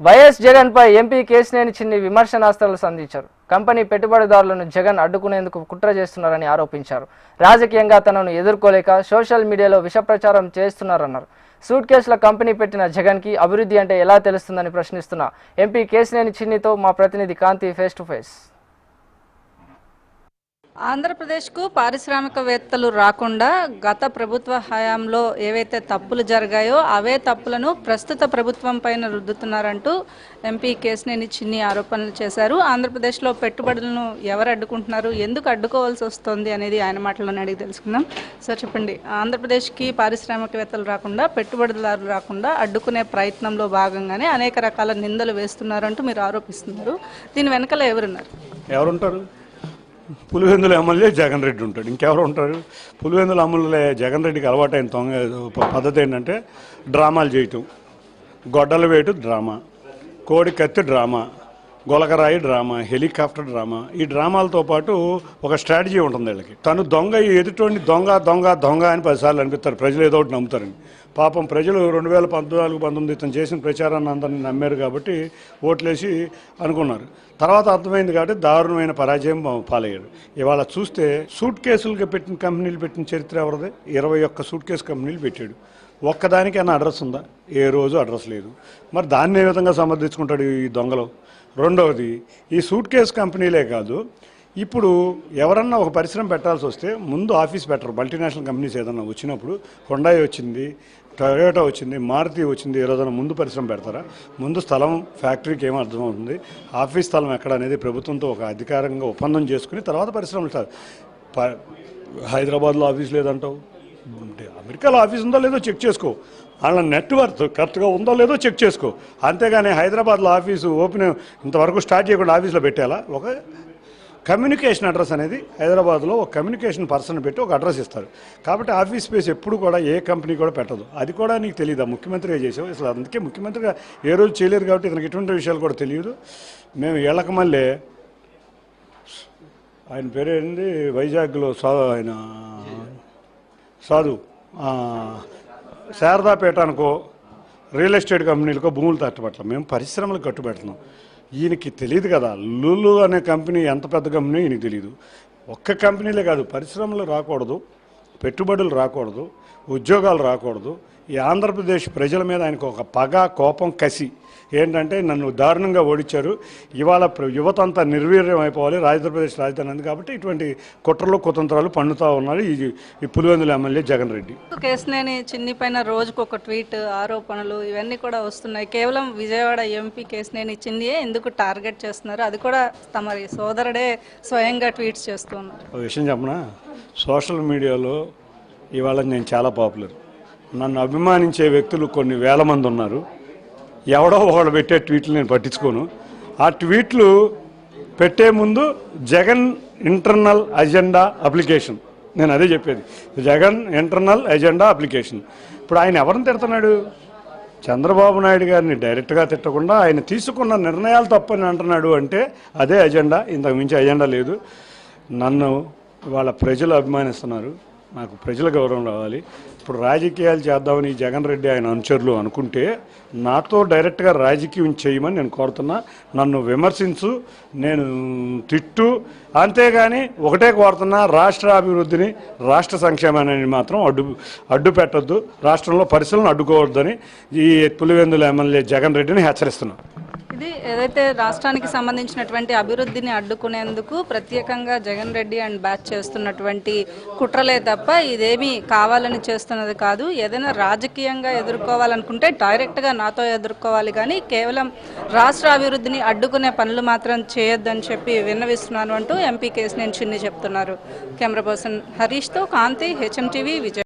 YS Jagan పై MP Kesineni చిన్ని విమర్శనాస్త్రాలు సంధించారు. Company పెట్టుబడిదారులను జగన్ అడ్డుకునేందుకు కుట్ర చేస్తున్నారని ఆరోపించారు. రాజకీయంగా తనను ఎదుర్కోలేక సోషల్ మీడియాలో విషప్రచారం చేస్తున్నారన్నారు. సూట్ కేసుల కంపెనీ పెట్టిన జగన్కి అభివృద్ధి అంటే ఎలా తెలుస్తుందని ప్రశ్నిస్తున్న ఎంపీ కేశినేని చిన్నితో మా ప్రతినిధి కాంతి ఫేస్ టు ఫేస్. ఆంధ్రప్రదేశ్కు పారిశ్రామికవేత్తలు రాకుండా గత ప్రభుత్వ హయాంలో ఏవైతే తప్పులు జరిగాయో అవే తప్పులను ప్రస్తుత ప్రభుత్వం పైన రుద్దుతున్నారంటూ ఎంపీ కేశినేని చిన్ని ఆరోపణలు చేశారు. ఆంధ్రప్రదేశ్లో పెట్టుబడులను ఎవరు అడ్డుకుంటున్నారు, ఎందుకు అడ్డుకోవాల్సి వస్తుంది అనేది ఆయన మాటలను అడిగి తెలుసుకుందాం. సార్ చెప్పండి, ఆంధ్రప్రదేశ్కి పారిశ్రామికవేత్తలు రాకుండా పెట్టుబడిదారులు రాకుండా అడ్డుకునే ప్రయత్నంలో భాగంగానే అనేక రకాల నిందలు వేస్తున్నారంటూ మీరు ఆరోపిస్తున్నారు. దీని వెనకాల ఎవరుంటారు? పులివెందుల ఎమ్మెల్యే జగన్ రెడ్డి ఉంటాడు, ఇంకెవరు ఉంటారు? పులివెందుల ఎమ్మెల్యే జగన్ రెడ్డికి అలవాటైన పద్ధతి ఏంటంటే డ్రామాలు చేయటం, గొడ్డలు వేయటం డ్రామా, కోడి కత్తి డ్రామా, గొలకరాయి డ్రామా, హెలికాప్టర్ డ్రామా. ఈ డ్రామాలతో పాటు ఒక స్ట్రాటజీ ఉంటుంది వీళ్ళకి. తను దొంగ, ఎదుటోడిని దొంగ దొంగ దొంగ అని 10 సార్లు అనిపిస్తారు. ప్రజలు ఏదో ఒకటి నమ్ముతారని. పాపం ప్రజలు 2014-19 ఇతను చేసిన ప్రచారాన్ని అందరిని నమ్మారు కాబట్టి ఓట్లేసి అనుకున్నారు. తర్వాత అర్థమైంది కాబట్టి దారుణమైన పరాజయం పాలయ్యాడు. ఇవాళ చూస్తే సూట్ కేసులుగా పెట్టిన కంపెనీలు పెట్టిన చరిత్ర ఎవరిది? 21 సూట్ కేసు కంపెనీలు పెట్టాడు. ఒక్కదానికి అన్న అడ్రస్ ఉందా? ఏ రోజు అడ్రస్ లేదు. మరి దాన్ని ఏ విధంగా సమర్థించుకుంటాడు ఈ దొంగలు? రెండవది, ఈ సూట్ కేసు కంపెనీలే కాదు, ఇప్పుడు ఎవరన్నా ఒక పరిశ్రమ పెట్టాల్సి వస్తే ముందు ఆఫీస్ పెట్టరు. మల్టీనేషనల్ కంపెనీస్ ఏదన్నా వచ్చినప్పుడు హుండాయ్ వచ్చింది, టొయోటా వచ్చింది, మారుతి వచ్చింది, ఏ రోజున ముందు పరిశ్రమ పెడతారా? ముందు స్థలం ఫ్యాక్టరీకి ఏమో అర్థమవుతుంది. ఆఫీస్ స్థలం ఎక్కడ అనేది ప్రభుత్వంతో ఒక అధికారంగా ఒప్పందం చేసుకుని తర్వాత పరిశ్రమలు. హైదరాబాద్లో ఆఫీస్ లేదంటావు, అమెరికాలో ఆఫీస్ ఉందో లేదో చెక్ చేసుకో, వాళ్ళ నెట్వర్క్ కరెక్ట్గా ఉందో లేదో చెక్ చేసుకో. అంతేగాని హైదరాబాద్లో ఆఫీసు ఓపెన్ ఇంతవరకు స్టార్ట్ చేయకుండా ఆఫీస్లో పెట్టాలా? ఒక కమ్యూనికేషన్ అడ్రస్ అనేది హైదరాబాద్లో ఒక కమ్యూనికేషన్ పర్సన్ పెట్టి ఒక అడ్రస్ ఇస్తారు. కాబట్టి ఆఫీస్ స్పేస్ ఎప్పుడు కూడా ఏ కంపెనీ కూడా పెట్టదు. అది కూడా నీకు తెలియదా? ముఖ్యమంత్రిగా చేసావు అసలు. అందుకే ముఖ్యమంత్రిగా ఏ రోజు చేయలేరు కాబట్టి ఇతనికి ఎటువంటి విషయాలు కూడా తెలియదు. మేము ఏళ్ళక మళ్ళీ ఆయన పేరు ఏంటి, వైజాగ్లో ఆయన సాధు శారదాపేట అనుకో రియల్ ఎస్టేట్ కంపెనీలకో భూములు తట్టబట్ల మేము పరిశ్రమలకు కట్టుబెడుతున్నాం. ఈయనకి తెలియదు కదా లులు అనే కంపెనీ ఎంత పెద్ద కంపెనీ ఈయనకి తెలియదు. ఒక్క కంపెనీలే కాదు, పరిశ్రమలు రాకూడదు, పెట్టుబడులు రాకూడదు, ఉద్యోగాలు రాకూడదు. ఈ ఆంధ్రప్రదేశ్ ప్రజల మీద ఆయనకు ఒక పగ, కోపం, కసి ఏంటంటే నన్ను దారుణంగా ఓడించారు, ఇవాళ యువత అంతా నిర్వీర్యం అయిపోవాలి, ఆంధ్రప్రదేశ్ రాజధాని ఉంది కాబట్టి ఇటువంటి కుట్రలు కుతంత్రాలు పన్నుతూ ఉన్నారు ఈ పులివెందుల ఎమ్మెల్యే జగన్ రెడ్డి. కేశినేని చిన్ని పైన రోజుకు ఒక ట్వీట్, ఆరోపణలు ఇవన్నీ కూడా వస్తున్నాయి. కేవలం విజయవాడ ఎంపీ కేశినేని చిన్నియే ఎందుకు టార్గెట్ చేస్తున్నారు? అది కూడా తమ సోదరుడే స్వయంగా ట్వీట్స్ చేస్తున్నారు. ఒక విషయం చెప్పనా, సోషల్ మీడియాలో ఇవాళ నేను చాలా పాపులర్. నన్ను అభిమానించే వ్యక్తులు కొన్ని వేల మంది ఉన్నారు. ఎవడో ఒకడు పెట్టే ట్వీట్లు నేను పట్టించుకోను. ఆ ట్వీట్లు పెట్టే ముందు జగన్ ఇంటర్నల్ అజెండా అప్లికేషన్, నేను అదే చెప్పేది, జగన్ ఇంటర్నల్ అజెండా అప్లికేషన్. ఇప్పుడు ఆయన ఎవరిని తిడుతున్నాడు? చంద్రబాబు నాయుడు గారిని డైరెక్ట్గా తిట్టకుండా ఆయన తీసుకున్న నిర్ణయాలు తప్పని అంటున్నాడు. అంటే అదే అజెండా, ఇంతకు మించి అజెండా లేదు. నన్ను వాళ్ళ ప్రజలు అభిమానిస్తున్నారు, నాకు ప్రజల గౌరవం రావాలి. ఇప్పుడు రాజకీయాలు చేద్దామని జగన్ రెడ్డి ఆయన అనుచరులు అనుకుంటే నాతో డైరెక్ట్గా రాజకీయం చేయమని నేను కోరుతున్నా. నన్ను విమర్శించు, నేను తిట్టు, అంతేగాని ఒకటే కోరుతున్నా, రాష్ట్ర అభివృద్ధిని, రాష్ట్ర సంక్షేమాన్ని మాత్రం అడ్డు పెట్టద్దు, రాష్ట్రంలో పరిస్థితులను అడ్డుకోవద్దని ఈ పులివెందుల ఎమ్మెల్యే జగన్ రెడ్డిని హెచ్చరిస్తున్నాను. ఇది ఏదైతే రాష్ట్రానికి సంబంధించినటువంటి అభివృద్ధిని అడ్డుకునేందుకు ప్రత్యేకంగా జగన్ రెడ్డి అండ్ బ్యాచ్ చేస్తున్నటువంటి కుట్రలే తప్ప ఇదేమీ కావాలని చేస్తున్నది కాదు. ఏదైనా రాజకీయంగా ఎదుర్కోవాలనుకుంటే డైరెక్ట్గా నాతో ఎదుర్కోవాలి, కానీ కేవలం రాష్ట్ర అభివృద్ధిని అడ్డుకునే పనులు మాత్రం చేయొద్దని చెప్పి విన్నవిస్తున్నాను అంటూ ఎంపీ కేశినేని చిన్ని చెప్తున్నారు. కెమెరా పర్సన్ హరీష్తో కాంతి, HM TV, విజయ్.